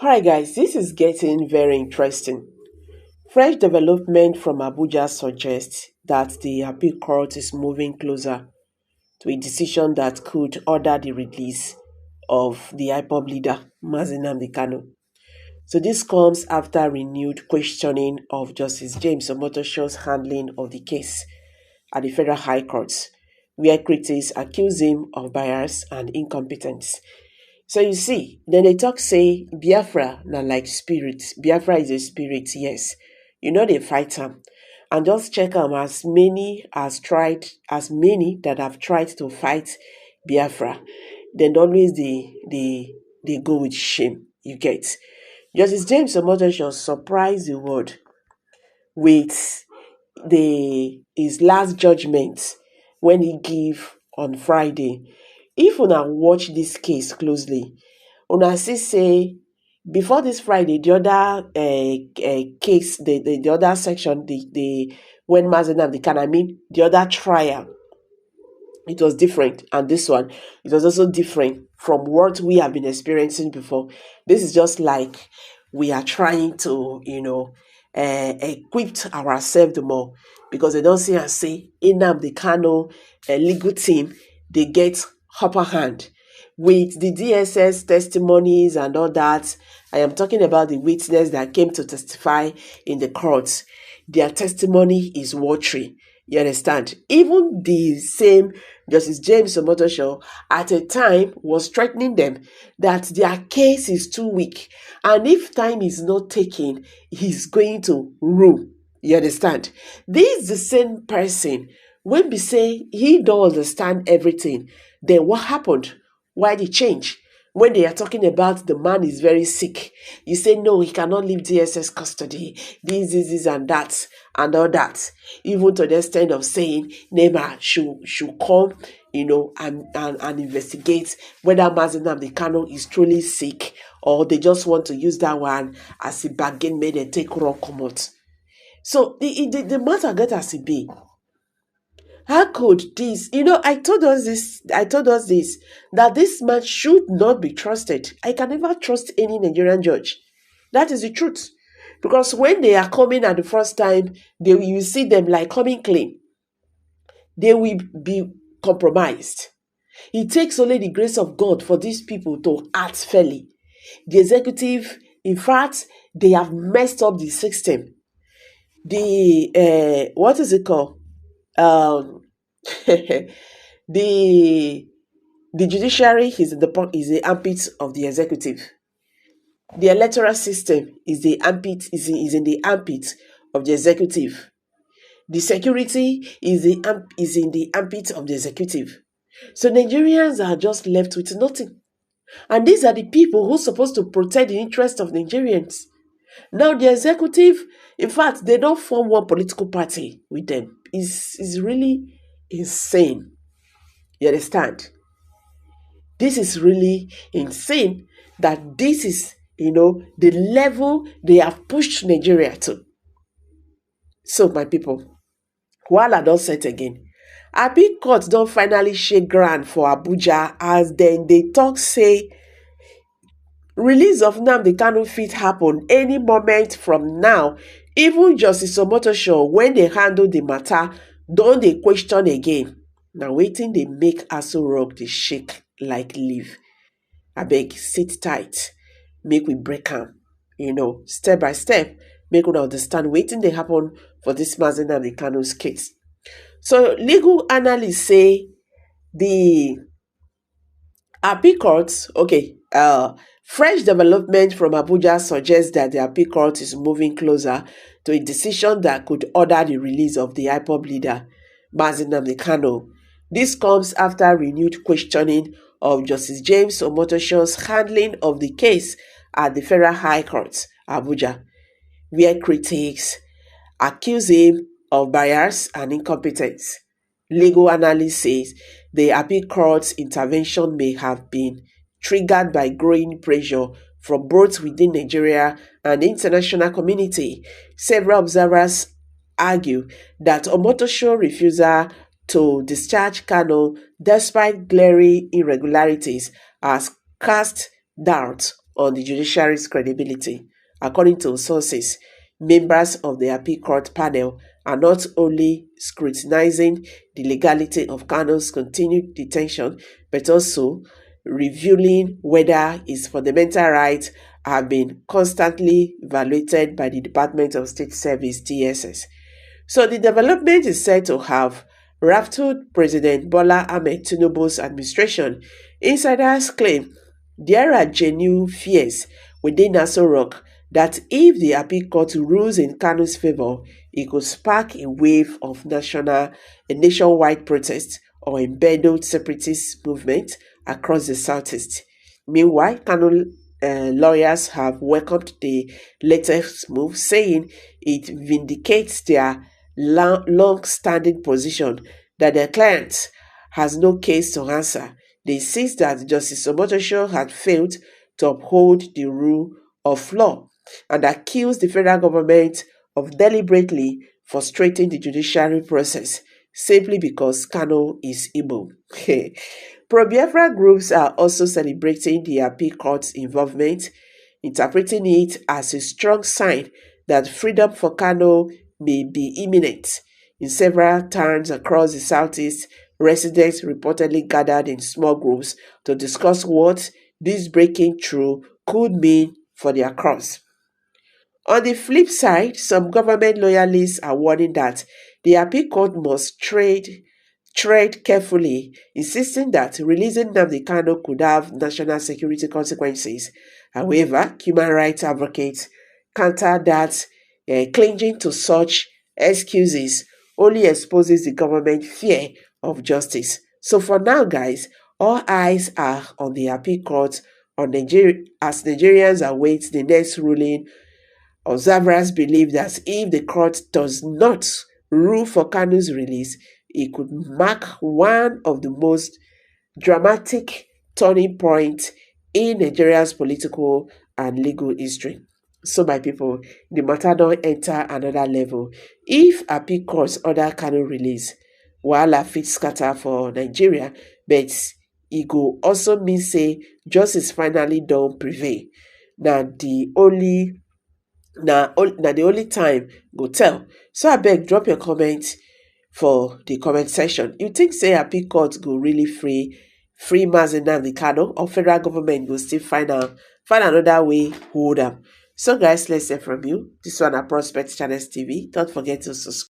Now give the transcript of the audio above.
Alright guys, this is getting very interesting. Fresh development from Abuja suggests that the appeal court is moving closer to a decision that could order the release of the IPOB leader, Mazi Nnamdi Kanu. So this comes after renewed questioning of Justice James Omotosho's handling of the case at the Federal High Court, where critics accuse him of bias and incompetence. So you see, then they talk say Biafra na like spirit. Biafra is a spirit, yes. You know they fight am. And just check as many that have tried to fight Biafra, then always they go with shame. You get. Justice James Omotosho surprised the world with his last judgment when he gave on Friday. If una watch this case closely, una see say before this Friday, the other case, the other section, the when Mazi Nnamdi Kanu, I mean the other trial, it was different, and this one it was also different from what we have been experiencing before. This is just like we are trying to equip ourselves more, because they don't see and say Nnamdi Kanu legal team, they get upper hand with the DSS testimonies and all that. I am talking about the witness that came to testify in the courts. Their testimony is watery. You understand? Even the same Justice James Omotosho at a time was threatening them that their case is too weak, and if time is not taken, he's going to rule. You understand? This is the same person when we say he don't understand everything. Then what happened? Why the change? When they are talking about the man is very sick, you say no, he cannot leave DSS custody, this, and that, and all that. Even to the extent of saying Neymar should come, and investigate whether Mazi Nnamdi Kanu is truly sick, or they just want to use that one as a bargain made and take raw commot. So the matter get as it be. How could this, I told us this, that this man should not be trusted. I can never trust any Nigerian judge. That is the truth. Because when they are coming at the first time, you see them like coming clean. They will be compromised. It takes only the grace of God for these people to act fairly. The executive, in fact, they have messed up the system. What is it called? the judiciary is in the armpit of the executive. The electoral system is in the armpit of the executive. The security is in the armpit of the executive. So Nigerians are just left with nothing. And these are the people who are supposed to protect the interests of Nigerians. Now the executive, in fact, they don't form one political party with them. It's really insane. You understand? This is really insane that this is, the level they have pushed Nigeria to. So, my people, while I don't set again, Appeal Court don't finally shake ground for Abuja, as then they talk say release of Nnamdi Kanu fit happen any moment from now. Even Justice Omotosho, when they handle the matter, don't they question again. Now waiting they make Aso Rock they shake like leaf. Abeg, sit tight, make we break am, step by step, make we understand wetin dey happen for this Mazi Nnamdi Kanu's case. So legal analysts say the appeal court, fresh development from Abuja suggests that the appeal court is moving closer to a decision that could order the release of the IPOB leader, Mazi Nnamdi Kanu. This comes after renewed questioning of Justice James Omotosho's handling of the case at the Federal High Court, Abuja, where critics accuse him of bias and incompetence. Legal analyst says the appeal court's intervention may have been triggered by growing pressure from both within Nigeria and the international community. Several observers argue that Omotosho's refusal to discharge Kanu despite glaring irregularities has cast doubt on the judiciary's credibility. According to sources, members of the appeal court panel are not only scrutinizing the legality of Kanu's continued detention, but also revealing whether his fundamental rights have been constantly evaluated by the Department of State Service (DSS). So the development is said to have rattled President Bola Ahmed Tinubu's administration. Insiders claim there are genuine fears within Aso Rock that if the appeal court rules in Kanu's favor, it could spark a wave of nationwide protests or embedded separatist movement across the southeast. Meanwhile, Kanu lawyers have welcomed the latest move, saying it vindicates their long-standing position that their client has no case to answer. They insist that Justice Omotosho had failed to uphold the rule of law and accuse the federal government of deliberately frustrating the judiciary process simply because Kanu is Igbo. Pro-Biafra groups are also celebrating the appeal court's involvement, interpreting it as a strong sign that freedom for Kanu may be imminent. In several towns across the southeast, residents reportedly gathered in small groups to discuss what this breaking through could mean for their cause. On the flip side, some government loyalists are warning that the appeal court must tread carefully, insisting that releasing Nnamdi Kanu could have national security consequences. However, human rights advocates counter that clinging to such excuses only exposes the government fear of justice. So for now, guys, all eyes are on the appeal court as Nigerians await the next ruling. Observers believe that if the court does not rule for Kanu's release, it could mark one of the most dramatic turning points in Nigeria's political and legal history. So, my people, the matter don't enter another level. If appeal courts order Kanu release, wahala fit scatter for Nigeria, but it go also mean say justice finally don't prevail. Now the only time go tell. So abeg drop your comment for the comment section. You think say appeal court go really free Mazi Nnamdi Kanu, or federal government go still find another way hold am? So guys, let's hear from you. This one na Prospect Channels TV. Don't forget to subscribe.